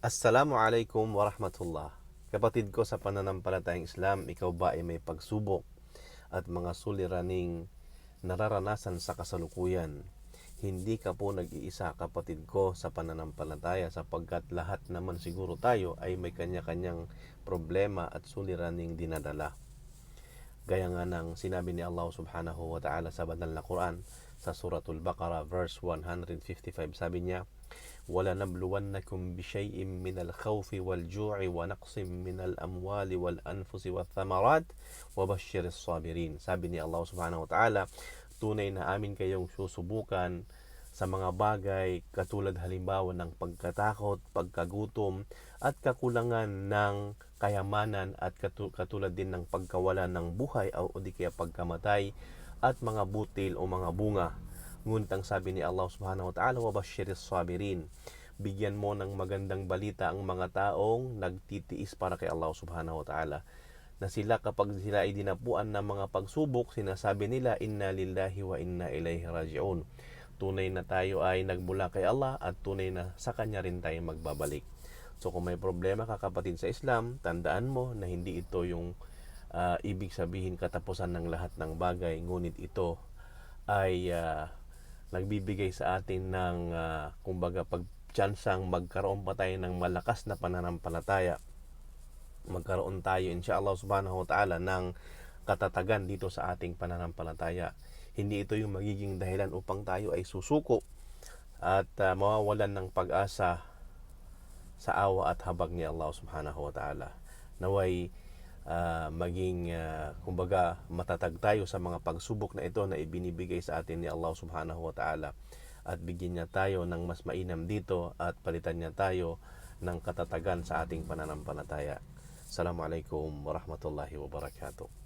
Assalamualaikum warahmatullah. Kapatid ko sa pananampalatayang Islam, ikaw ba ay may pagsubok at mga suliraning nararanasan sa kasalukuyan? Hindi ka po nag-iisa, kapatid ko sa pananampalataya, sapagkat lahat naman siguro tayo ay may kanya-kanyang problema at suliraning dinadala. Gaya nga ng sinabi ni Allah subhanahu wa ta'ala sa banal na Quran sa Suratul Baqarah verse 155, sabi niya, وَلَنَبْلُوَنَّكُمْ بِشَيْءٍ مِّنَ الْخَوْفِ وَالْجُوعِ وَنَقْصٍ مِّنَ الْأَمْوَالِ وَالْأَنفُسِ وَالثَّمَرَاتِ وَبَشِّرِ الصَّابِرِينَ. Sabi ni Allah subhanahu wa ta'ala, tunay na amin kayong susubukan sa mga bagay katulad halimbawa ng pagkatakot, pagkagutom at kakulangan ng kayamanan, at katulad din ng pagkawala ng buhay o di kaya pagkamatay, at mga butil o mga bunga. Ngunit ang sabi ni Allah subhanahu wa ta'ala, wabashiris sabirin, bigyan mo ng magandang balita ang mga taong nagtitiis para kay Allah subhanahu wa ta'ala, na sila kapag sila ay dinapuan ng mga pagsubok, sinasabi nila, inna lillahi wa inna ilaihi raji'un. Tunay na tayo ay nagmula kay Allah at tunay na sa Kanya rin tayo magbabalik. So kung may problema ka, kapatid sa Islam, tandaan mo na hindi ito yung ibig sabihin katapusan ng lahat ng bagay, ngunit ito ay nagbibigay sa atin ng kumbaga pagtsansang magkaroon pa tayo ng malakas na pananampalataya, magkaroon tayo inshallah subhanahu wa ta'ala ng katatagan dito sa ating pananampalataya. Hindi ito yung magiging dahilan upang tayo ay susuko at mawawalan ng pag-asa sa awa at habag ni Allah subhanahu wa ta'ala. Naway maging kumbaga matatag tayo sa mga pagsubok na ito na ibinibigay sa atin ni Allah subhanahu wa ta'ala, at bigyan niya tayo ng mas mainam dito at palitan niya tayo ng katatagan sa ating pananampalataya. Assalamualaikum warahmatullahi wabarakatuh.